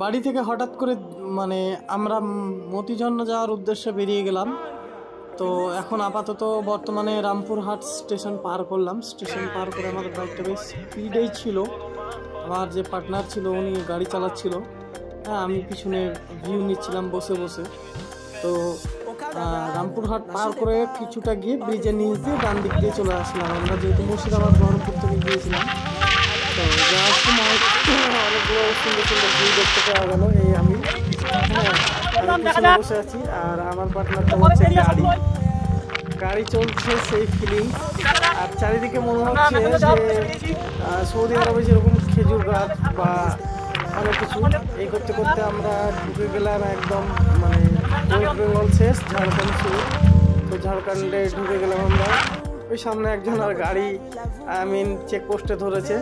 বাড়ি থেকে হঠাৎ করে মানে আমরা মতিঝর্ণ যাওয়ার উদ্দেশ্যে বেরিয়ে গেলাম। তো এখন আপাতত বর্তমানে রামপুরহাট স্টেশন পার করলাম। স্টেশন পার করে আমাদের বাইকটা বেশ স্পিডেই ছিল। আমার যে পার্টনার ছিল উনি গাড়ি চালাচ্ছিল, হ্যাঁ আমি পিছনে ভিউ নিচ্ছিলাম বসে বসে। তো রামপুরহাট পার করে কিছুটা গিয়ে ব্রিজের নিচ দিয়ে ডান দিক দিয়ে চলে আসলাম আমরা, যেহেতু মুর্শিদাবাদ বহরমপুর থেকে গিয়েছিলাম। তো যাওয়ার সময় অনেকগুলো সুন্দর সুন্দর ভিউ দেখতে পাওয়া গেল। এই আমি পিছনে বসে আছি আর আমার পার্টনারটা হচ্ছে গাড়ি চলছে, সেই ফিলিং। আর চারিদিকে মনে হচ্ছে যে সৌদি আরবে যেরকম খেজুর গাছ বা অনেক কিছু, এই করতে করতে আমরা ঢুকে গেলাম একদম মানে ওয়েস্ট বেঙ্গল শেষ, ঝাড়খণ্ড শুরু। তো ঝাড়খণ্ডে ঢুকে গেলাম আমরা। ওই সামনে একজন আর গাড়ি চেকপোস্টে ধরেছে।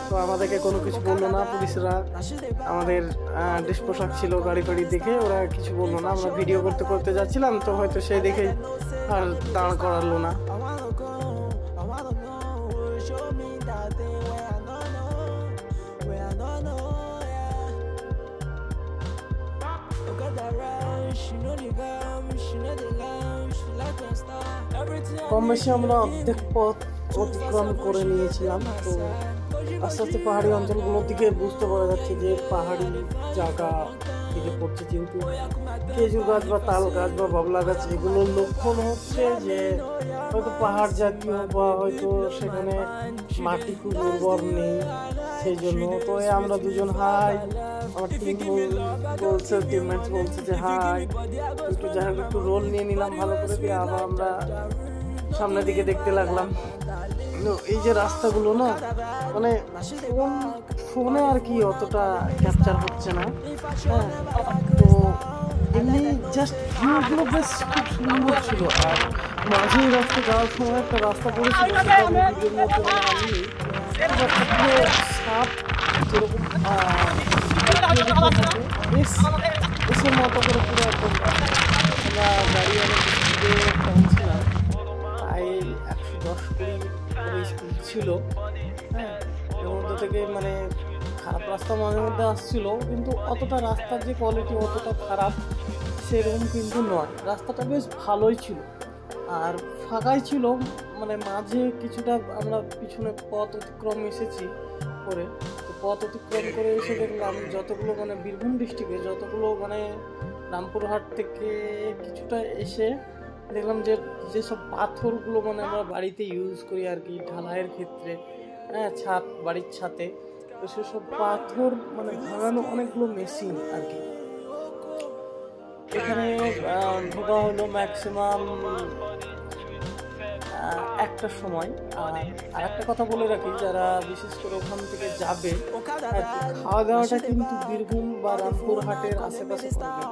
তো আমাদেরকে কোনো কিছু বললো না পুলিশরা, আমাদের ড্রেস পোশাক ছিল গাড়ি ফাড়ি দেখে ওরা কিছু বললো না। আমরা ভিডিও করতে করতে যাচ্ছিলাম, তো হয়তো সেই দেখেই আর দাঁড় করালো না। কম বেশি আমরা অর্ধেক পথ অতিক্রম করে নিয়েছিলাম। তো আস্তে আস্তে পাহাড়ি অঞ্চলগুলোর দিকে বুঝতে পারা যাচ্ছে যে পাহাড়ি জায়গা দিকে পড়ছে, যেহেতু খেজুর গাছ বা তাল গাছ বা বাবলা গাছ এগুলোর লক্ষণ হচ্ছে যে হয়তো পাহাড় জাতীয় বা হয়তো সেখানে মাটি খুব উর্বর নেই, সেই জন্য। তো আমরা দুজন হাই, আমার টিমমেটস বলছে যে হাই, একটু যাই হোক একটু রোল নিয়ে নিলাম ভালো করে দিয়ে আবার আমরা সামনের দিকে দেখতে লাগলাম। এই যে রাস্তাগুলো না মানে ফোনে আর কি অতটা ক্যাপচার হচ্ছে না, হ্যাঁ। তো এমনি জাস্ট ভিউগুলো বেশ খুব সুন্দর ছিল। আর মাঝে এই রাস্তা যাওয়ার সময় একটা রাস্তা পড়েছিল, সাপ যেরকম এসের মতো করে পুরো একদম। আমরা গাড়ি অনেক স্পিডে পৌঁছলাম, প্রায় 110 স্পিড ছিল, হ্যাঁ। এর মধ্যে থেকে মানে খারাপ রাস্তা মাঝে মধ্যে আসছিল, কিন্তু অতটা রাস্তার যে কোয়ালিটি অতটা খারাপ সেরকম কিন্তু নয়। রাস্তাটা বেশ ভালোই ছিল আর ফাঁকাই ছিল, মানে মাঝে কিছুটা আমরা পিছনে পথ অতিক্রম এসেছি করে। তো পথ অতিক্রম করে এসে দেখলাম যতগুলো মানে বীরভূম ডিস্ট্রিক্টে যতগুলো মানে রামপুরহাট থেকে কিছুটা এসে দেখলাম যে যেসব পাথরগুলো মানে আমরা বাড়িতে ইউজ করি আর কি ঢালাইয়ের ক্ষেত্রে, হ্যাঁ, ছাদ বাড়ির ছাদে, তো সেসব পাথর মানে ভাঙানো অনেকগুলো মেশিন আর কি। এখানে ঢোকা হলো ম্যাক্সিমাম 1টার সময়। আর একটা কথা বলে রাখি, যারা বিশেষ করে ওখান থেকে যাবে, খাওয়া দাওয়াটা কিন্তু বীরভূম বা রামপুরহাটের আশেপাশে করবে।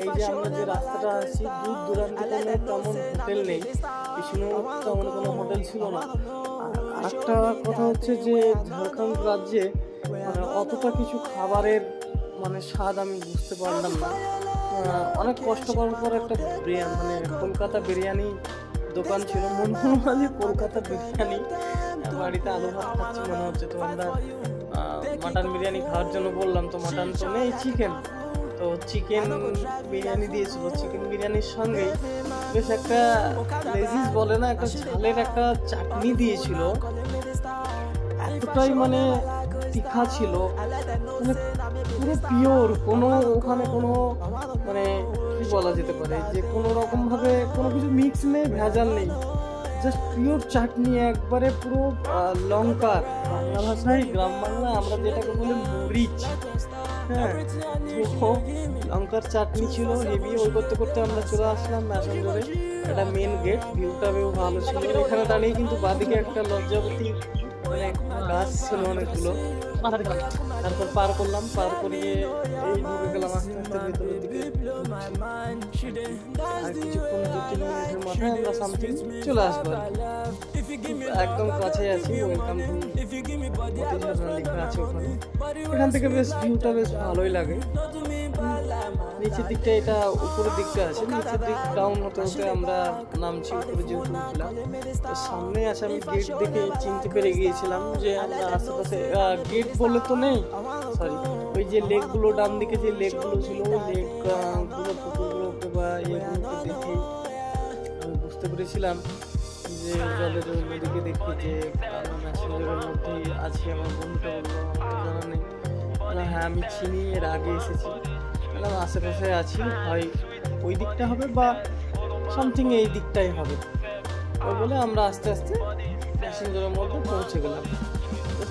এই যে আমরা যে রাস্তাটা আছি দূর দূরান্তে তেমন হোটেল নেই, পিছনেও তেমন কোনো হোটেল ছিল না। আর একটা কথা হচ্ছে যে ঝাড়খণ্ড রাজ্যে মানে অতটা কিছু খাবারের মানে স্বাদ আমি বুঝতে পারলাম না। অনেক কষ্ট করার পর একটা মানে কলকাতা বিরিয়ানি দোকান ছিল, মনে হলো যে কলকাতা বিরিয়ানি, বাড়িতে আলু ভাত খাচ্ছি মনে হচ্ছে। তো আমরা মাটন বিরিয়ানি খাওয়ার জন্য বললাম, তো মাটন তো নেই, চিকেন। তো চিকেন বিরিয়ানি দিয়েছিল, চিকেন বিরিয়ানির সঙ্গে বেশ একটা লেজিস বলে না, একটা ঝালের একটা চাটনি দিয়েছিল। এতটাই মানে তীখা ছিল, মানে পুরো পিওর, কোনো ওখানে কোনো মানে কি বলা যেতে পারে যে কোনো রকম ভাবে কোনো কিছু মিক্স নেই, ভেজাল নেই, জাস্ট পিওর চাটনি একবারে পুরো লঙ্কার, বাংলা ভাষায় গ্রাম বাংলা আমরা যেটাকে বলি মরিচ, হ্যাঁ। তো লঙ্কার চাটনি ছিল হেভি। ওই করতে করতে আমরা চলে আসলাম ম্যাসেঞ্জরে, একটা মেন গেট, ভিউটা বেশ ভালো ছিল। এখানে দাঁড়িয়ে কিন্তু বাদিকে একটা লজ্জাবতী মানে গাছ ছিল অনেকগুলো, তারপর পার করলাম, পার করিয়ে এই ঢুকে গেলাম আস্তে আস্তে ভেতরের দিকে। আর কিছুক্ষণ 2-3 মিনিটের মাথায় আমরা সামথিং চলে আসবো, একদম কাছে আছি। ওয়েলকাম টু মতিঝর্ণা লেখা আছে ওখানে। এখান থেকে বেশ ভিউটা বেশ ভালোই লাগে। নিচের দিকটা, এটা উপরের দিকটা আছে, নিচের দিক ডাউন হতে হতে আমরা নামছি উপরে, যেহেতু উঠলাম। তো সামনে আছে, আমি গেট দেখে চিনতে পেরে গিয়েছিলাম যে আমরা আশেপাশে, গেট বলে তো নেই, সরি, ওই যে লেকগুলো ডান দিকে যে লেকগুলো ছিল ওই লেকগুলো পুকুরগুলোকে বা ইয়েগুলোকে দেখে আমি বুঝতে পেরেছিলাম যে জলের নদীকে দেখে যে ম্যাসেঞ্জারের মধ্যেই আছি। আমার বন্ধুটা বললো আমার জানা নেই, হ্যাঁ আমি চিনি, এর আগে এসেছি, আশেপাশে আছি, হয় ওই দিকটা হবে বা সামথিং এই দিকটাই হবে। ওই বলে আমরা আস্তে আস্তে ম্যাসেঞ্জারের মধ্যে পৌঁছে গেলাম।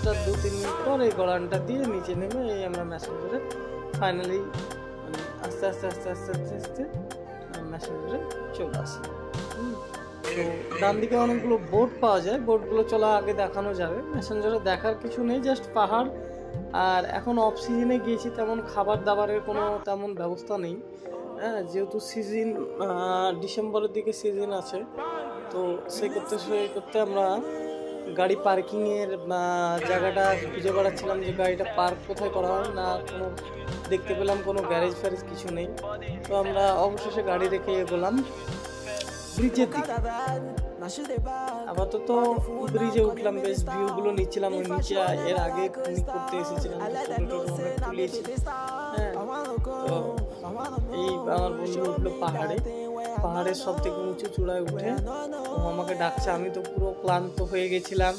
তার 2-3 মিনিট পর এই গড়ানটা দিয়ে নিচে নেমে এই আমরা ম্যাসেঞ্জারে ফাইনালি মানে আস্তে আস্তে আস্তে আস্তে আস্তে আস্তে ম্যাসেঞ্জারে চলে আসি। তো ডান দিকে অনেকগুলো বোট পাওয়া যায়, বোটগুলো চলা আগে দেখানো যাবে। ম্যাসেঞ্জারে দেখার কিছু নেই, জাস্ট পাহাড়। আর এখন অফ সিজনে গিয়েছি, তেমন খাবার দাবারের কোনো তেমন ব্যবস্থা নেই। হ্যাঁ, যেহেতু সিজন ডিসেম্বরের দিকে সিজন আছে, তো সেই করতে আমরা গাড়ি পার্কিংয়ের জায়গাটা খুঁজে বেড়াচ্ছিলাম যে গাড়িটা পার্ক কোথায় করা হয় না, কোনো দেখতে পেলাম কোনো গ্যারেজ ফ্যারেজ কিছু নেই। তো আমরা অবশেষে গাড়ি রেখে এগোলাম ব্রিজের দিকে। আপাতত ব্রিজে উঠলাম, বেশ ভিউগুলো নিচ্ছিলাম। ওই নিচে এর আগে পিকনিক করতে এসেছিলাম, তুলিয়েছি। হ্যাঁ, তো এই আমার বন্ধু উঠলো পাহাড়ের সব থেকে উঁচু চূড়ায় উঠে ও আমাকে ডাকছে। আমি তো পুরো ক্লান্ত হয়ে গেছিলাম।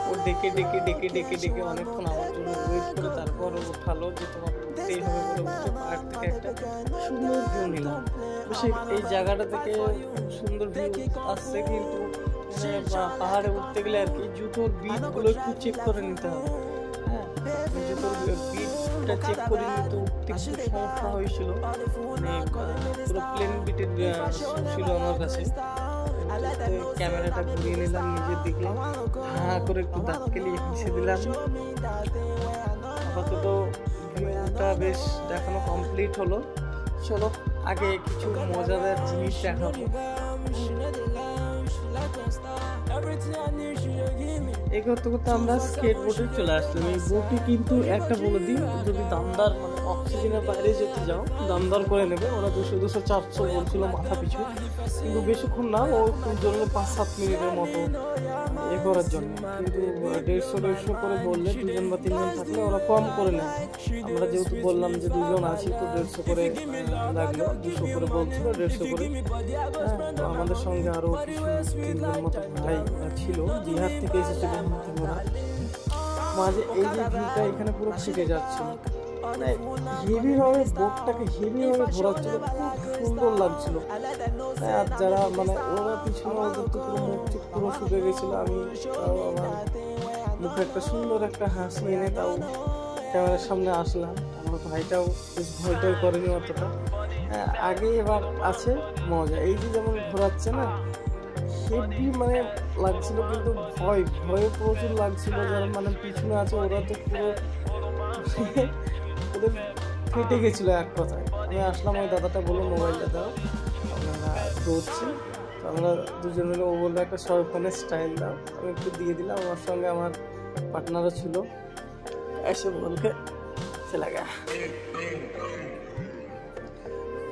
ও ডেকে ডেকে ডেকে ডেকে ডেকে অনেকক্ষণ আমার জন্য ওয়েট করে তারপর ও উঠালো যে তোমার উঠতেই হবে বলে উঠে পাহাড় থেকে একটা সুন্দর ভিউ নিলাম। এই জায়গাটা থেকে সুন্দর ভিউ আসছে, কিন্তু পাহাড়ে উঠতে গেলে আর কি জুতোর বিটগুলো একটু চেক করে নিতে হবে। হ্যাঁ, জুতোর বিটটা চেক করে নিতে উঠতে একটু সমস্যা হয়েছিল, মানে পুরো প্লেন বিটের ছিল আমার কাছে। ক্যামেরাটা ঘুরিয়ে নিলাম নিজের দিকে, হ্যাঁ করে একটু দাঁত কেলিয়ে হেসে দিলাম। আপাতত ভিউটা বেশ দেখানো কমপ্লিট হলো। চলো আগে কিছু মজাদার জিনিস দেখাবো। এই করতে করতে আমরা স্কেট বোর্ডে চলে আসলাম। এই বোটটি কিন্তু একটা বলে দিই, যদি দামদার মানে অক্সিজেনের বাইরে যেতে যাও দামদার করে নেবে। ওরা 200-400 বলছিল মাথা পিছু, কিন্তু বেশিক্ষণ না, ও জন্য 5-7 মিনিটের মতো এ করার জন্য। কিন্তু 150-150 করে বললে 2জন বা 3জন থাকলে ওরা কম করে নেয়। আমরা যেহেতু বললাম যে 2জন আছি, তো 150 করে লাগলো, 200 করে বলছিল, 150 করে। হ্যাঁ, তো আমাদের সঙ্গে আরো 3জন মতো ভাই ছিল, বিহার থেকে এসেছিল মাঝে। এই যে ভিউটা এখানে পুরো ছিটে যাচ্ছিল, মানে হেভি ভাবে বোটটাকে হেভি ভাবে ঘোরাচ্ছিল, খুব সুন্দর লাগছিল। আর যারা মানে ওরা পিছনে ওদের তো পুরো মুখ চুপ পুরো শুকে গেছিল। আমি তাও আমার মুখে একটা সুন্দর একটা হাসি এনে তাও ক্যামেরার সামনে আসলাম। আমার ভাইটাও বেশ ভয়টাই করেনি অতটা। হ্যাঁ, আগে এবার আছে মজা। এই যে যেমন ঘোরাচ্ছে না, হেভি মানে লাগছিল, কিন্তু ভয়ে প্রচুর লাগছিল। যারা মানে পিছনে আছে ওরা তো পুরো ওদের ফেটে গেছিলো এক কথায়। আমি আসলাম, ওই দাদাটা বললো মোবাইলটা দাও, আমরা ধরছি। তো আমরা 2জন মিলে, ও বললো একটা সরকারের স্টাইল দাও, আমি একটু দিয়ে দিলাম। আমার সঙ্গে আমার পার্টনারও ছিল, এসে বলকে চলে গেল।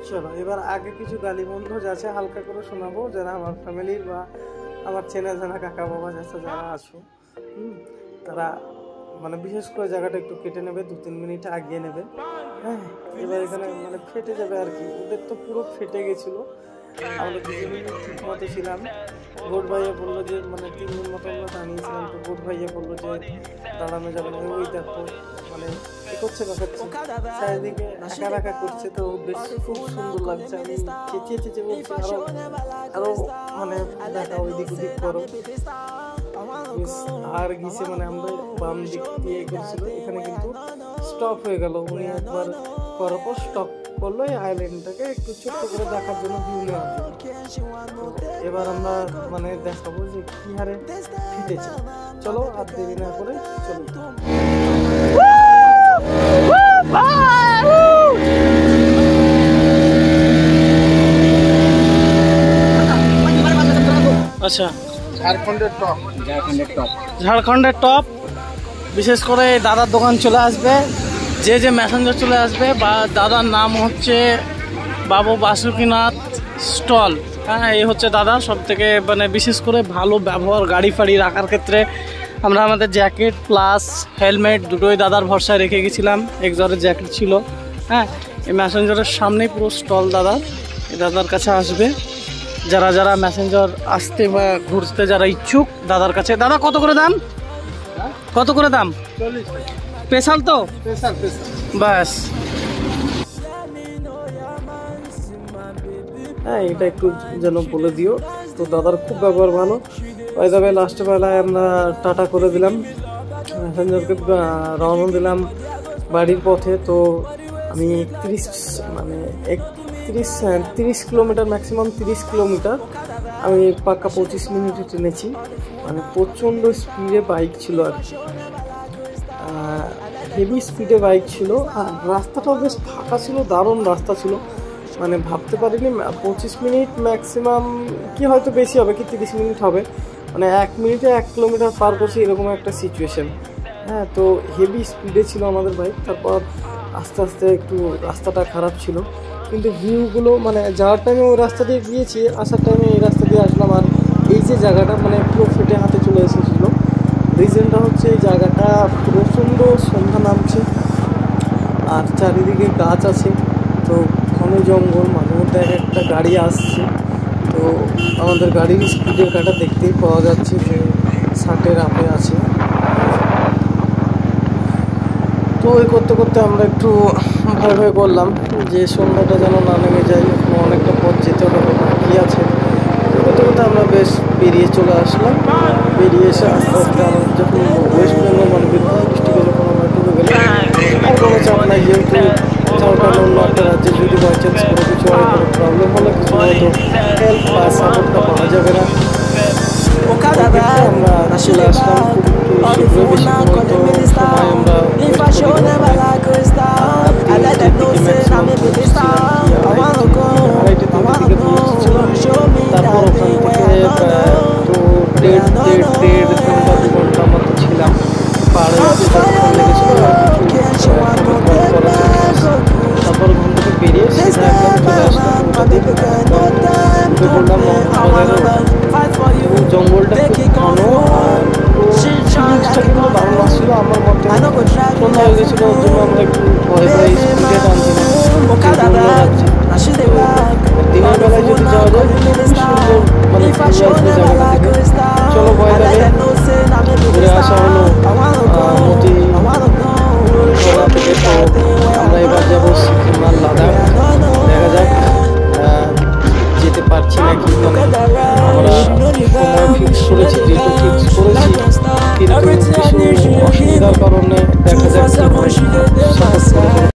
চলো এবার আগে কিছু গালি বন্ধ যাচ্ছে হালকা করে শোনাবো, যারা আমার ফ্যামিলির বা আমার চেনা জানা কাকা বাবা যাচ্ছে যারা আছো, তারা মানে বিশেষ করে জায়গাটা একটু কেটে নেবে, 2-3 মিনিট আগিয়ে নেবে। হ্যাঁ, এবার এখানে মানে ফেটে যাবে আর কি। ওদের তো পুরো ফেটে গেছিলো, আমরা 2 মিনিট ঠিক মতো ছিলাম। বোট ভাইয়া বললো যে মানে 3 দিন মতো আমরা দাঁড়িয়েছিলাম। তো বোট ভাইয়া বললো যে দাঁড়ানো যাবে না, ওই দেখো মানে এ করছে দেখাচ্ছে, চারিদিকে একা একা করছে। তো বেশ খুব সুন্দর লাগছে। আমি চেঁচিয়ে বলছি আরো মানে দেখা ওইদিক ওদিক করো। আর গিয়েছে মানে আমরা বাম দিক দিয়ে করছিল, এখানে কিন্তু স্টপ হয়ে গেল। উনি একবার করার পর স্টপ করলো এই আইল্যান্ডটাকে একটু ছোট্ট করে দেখার জন্য, ভিউ নেওয়ার জন্য। এবার আমরা মানে দেখাবো যে কি হারে ফিটেছে। চলো আর দেরি না করে চলো। আচ্ছা, ঝাড়খণ্ডের টপ বিশেষ করে দাদার দোকান চলে আসবে, যে ম্যাসেঞ্জার চলে আসবে। বা দাদার নাম হচ্ছে বাবু বাসুকিনাথ স্টল। হ্যাঁ, এই হচ্ছে দাদা, সব থেকে মানে বিশেষ করে ভালো ব্যবহার গাড়ি ফাড়ি রাখার ক্ষেত্রে আমরা আমাদের জ্যাকেট প্লাস হেলমেট দুটোই দাদার ভরসায় রেখে গেছিলাম। একজনের জ্যাকেট ছিল। হ্যাঁ, এই ম্যাসেঞ্জারের সামনেই পুরো স্টল দাদার। এই দাদার কাছে আসবে যারা যারা ম্যাসেঞ্জার আসতে বা ঘুরতে যারা ইচ্ছুক দাদার কাছে। দাদা কত করে দাম? কত করে দাম? 40। স্পেশাল তো? স্পেশাল। ব্যাস, হ্যাঁ এটা একটু যেন বলে দিও। তো দাদার খুব ব্যবহার ভালো। ওই যাবে লাস্ট বেলায় আমরা টাটা করে দিলাম, ম্যাসেঞ্জারকে রওনা দিলাম বাড়ির পথে। তো আমি 30 কিলোমিটার, ম্যাক্সিমাম 30 কিলোমিটার আমি পাক্কা 25 মিনিটে টেনেছি। মানে প্রচণ্ড স্পিডে বাইক ছিল আর কি, হেভি স্পিডে বাইক ছিল। আর রাস্তাটাও বেশ ফাঁকা ছিল, দারুণ রাস্তা ছিল। মানে ভাবতে পারিনি 25 মিনিট ম্যাক্সিমাম, কি হয়তো বেশি হবে, কি 30 মিনিট হবে। মানে 1 মিনিটে 1 কিলোমিটার পার করছি এরকম একটা সিচুয়েশন। হ্যাঁ, তো হেভি স্পিডে ছিল আমাদের বাইক। তারপর আস্তে আস্তে একটু রাস্তাটা খারাপ ছিল, কিন্তু ভিউগুলো মানে যাওয়ার টাইমে ওই রাস্তা দিয়ে গিয়েছি, আসার টাইমে এই রাস্তা দিয়ে আসলাম। আর এই যে জায়গাটা মানে পুরো ফেটে হাতে চলে এসেছিলো। রিজনটা হচ্ছে এই জায়গাটা প্রচণ্ড সন্ধ্যা নামছে আর চারিদিকে গাছ আছে, তো ঘন জঙ্গল, মাঝে মধ্যে একটা গাড়ি আসছে। তো আমাদের গাড়ির স্পিডের কাটা দেখতেই পাওয়া যাচ্ছে যে 60-এর আপে আছে। তো ওই করতে করতে আমরা একটু ভয় ভয় করলাম যে সন্ধ্যাটা যেন না নেমে যায়, এখনো অনেকটা পথ যেতে হবে, বাকি আছে। করতে করতে আমরা বেশ বেরিয়ে চলে আসলাম। বেরিয়ে এসে আস্তে আস্তে আমরা যখন ওয়েস্ট বেঙ্গল মানে বীরভূম ডিস্ট্রিক্টে যখন আমরা ঢুকে গেলাম, আর কোনো চাপ নাই, যেহেতু ঝাড়খণ্ড অন্য একটা রাজ্যে যদি বাই চান্স কোনো কিছু হয়, কোনো প্রবলেম হলে কিছু হয়তো হেল্প বা সাপোর্টটা পাওয়া যাবে না। আমরা চলে আসলাম খুব শীঘ্রই, বেশি হয়তো সময় আমরা আড়াইটার দিকে পৌঁছেছিলাম। তারপর ওখান থেকে তো দেড় ঘন্টা 2 ঘন্টার মতো ছিলাম। পাহাড়ে লেগেছিল তারপর ওখান থেকে বেরিয়ে সেটা একদম চলে আসলাম। ঢুকে পড়লাম জঙ্গলটা খুব ঘন, আর জিনিসটা কিন্তু দারুণ আসছিল। আমার মতে সন্ধ্যা হয়ে গেছিলো, ওর জন্য আমরা একটু